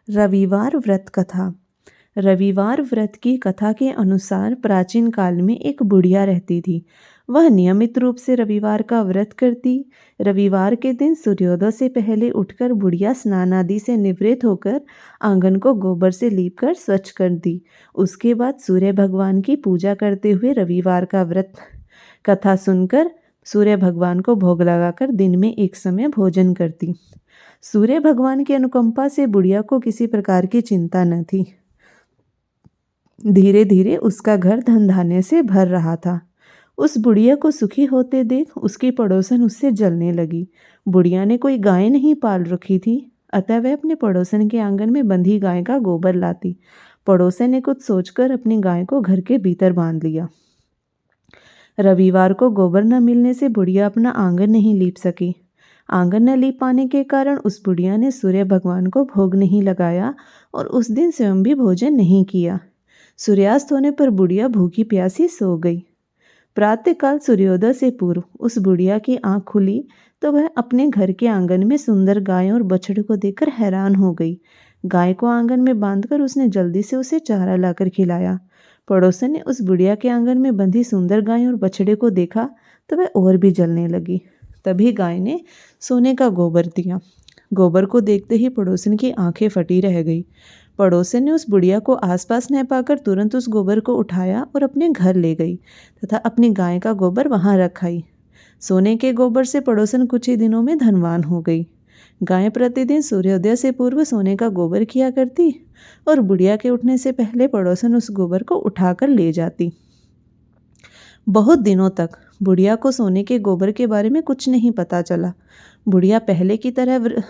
रविवार व्रत कथा। रविवार व्रत की कथा के अनुसार प्राचीन काल में एक बुढ़िया रहती थी। वह नियमित रूप से रविवार का व्रत करती। रविवार के दिन सूर्योदय से पहले उठकर बुढ़िया स्नान आदि से निवृत्त होकर आंगन को गोबर से लीपकर स्वच्छ कर दी। उसके बाद सूर्य भगवान की पूजा करते हुए रविवार का व्रत कथा सुनकर सूर्य भगवान को भोग लगाकर दिन में एक समय भोजन करती। सूर्य भगवान की अनुकंपा से बुढ़िया को किसी प्रकार की चिंता न थी। धीरे धीरे उसका घर धन धान्य से भर रहा था। उस बुढ़िया को सुखी होते देख उसकी पड़ोसन उससे जलने लगी। बुढ़िया ने कोई गाय नहीं पाल रखी थी, अतः वह अपने पड़ोसन के आंगन में बंधी गाय का गोबर लाती। पड़ोसन ने कुछ सोचकर अपनी गाय को घर के भीतर बांध लिया। रविवार को गोबर न मिलने से बुढ़िया अपना आंगन नहीं लीप सकी। आंगन न लीप पाने के कारण उस बुढ़िया ने सूर्य भगवान को भोग नहीं लगाया और उस दिन स्वयं भी भोजन नहीं किया। सूर्यास्त होने पर बुढ़िया भूखी प्यासी सो गई। प्रातःकाल सूर्योदय से पूर्व उस बुढ़िया की आंख खुली तो वह अपने घर के आंगन में सुंदर गाय और बछड़े को देखकर हैरान हो गई। गाय को आंगन में बांधकर उसने जल्दी से उसे चारा लाकर खिलाया। पड़ोसन ने उस बुढ़िया के आंगन में बंधी सुंदर गाय और बछड़े को देखा तो वह और भी जलने लगी। तभी गाय ने सोने का गोबर दिया। गोबर को देखते ही पड़ोसन की आंखें फटी रह गई। पड़ोसन ने उस बुढ़िया को आसपास न पाकर तुरंत उस गोबर को उठाया और अपने घर ले गई तथा अपनी गाय का गोबर वहां रख आई। सोने के गोबर से पड़ोसन कुछ ही दिनों में धनवान हो गई। गाय प्रतिदिन सूर्योदय से पूर्व सोने का गोबर किया करती और बुढ़िया के उठने से पहले पड़ोसन उस गोबर को उठाकर ले जाती। बहुत दिनों तक बुढ़िया को सोने के गोबर के बारे में कुछ नहीं पता चला। बुढ़िया पहले की तरह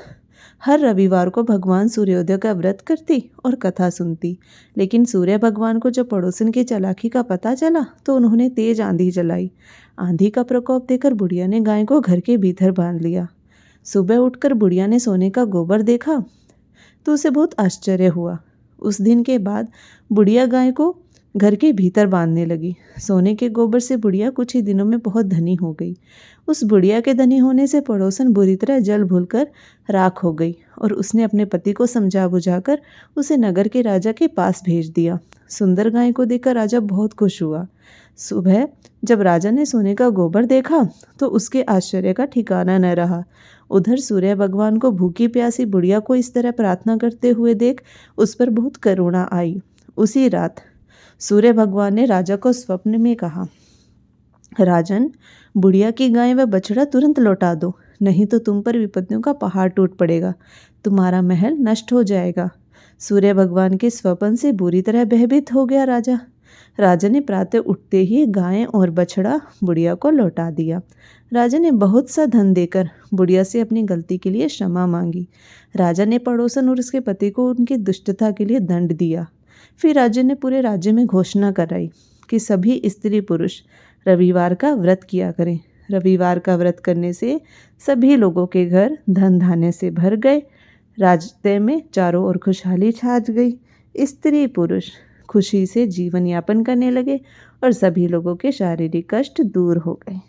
हर रविवार को भगवान सूर्योदय का व्रत करती और कथा सुनती। लेकिन सूर्य भगवान को जब पड़ोसन की चालाकी का पता चला तो उन्होंने तेज आंधी चलाई। आंधी का प्रकोप देखकर बुढ़िया ने गाय को घर के भीतर बांध लिया। सुबह उठकर बुढ़िया ने सोने का गोबर देखा तो उसे बहुत आश्चर्य हुआ। उस दिन के बाद बुढ़िया गाय को घर के भीतर बांधने लगी। सोने के गोबर से बुढ़िया कुछ ही दिनों में बहुत धनी हो गई। उस बुढ़िया के धनी होने से पड़ोसन बुरी तरह जल भूलकर राख हो गई और उसने अपने पति को समझा बुझाकर उसे नगर के राजा के पास भेज दिया। सुंदर गाय को देखकर राजा बहुत खुश हुआ। सुबह जब राजा ने सोने का गोबर देखा तो उसके आश्चर्य का ठिकाना न रहा। उधर सूर्य भगवान को भूखी प्यासी बुढ़िया को इस तरह प्रार्थना करते हुए देख उस पर बहुत करुणा आई। उसी रात सूर्य भगवान ने राजा को स्वप्न में कहा, राजन, बुढ़िया की गाय व बछड़ा तुरंत लौटा दो, नहीं तो तुम पर विपत्तियों का पहाड़ टूट पड़ेगा, तुम्हारा महल नष्ट हो जाएगा। सूर्य भगवान के स्वप्न से बुरी तरह भयभीत हो गया राजा। राजा ने प्रातः उठते ही गाय और बछड़ा बुढ़िया को लौटा दिया। राजा ने बहुत सा धन देकर बुढ़िया से अपनी गलती के लिए क्षमा मांगी। राजा ने पड़ोसन और उसके पति को उनकी दुष्टता के लिए दंड दिया। फिर राजा ने पूरे राज्य में घोषणा कराई कि सभी स्त्री पुरुष रविवार का व्रत किया करें। रविवार का व्रत करने से सभी लोगों के घर धन धान्य से भर गए। राज्य में चारों ओर खुशहाली छा गई। स्त्री पुरुष खुशी से जीवन यापन करने लगे और सभी लोगों के शारीरिक कष्ट दूर हो गए।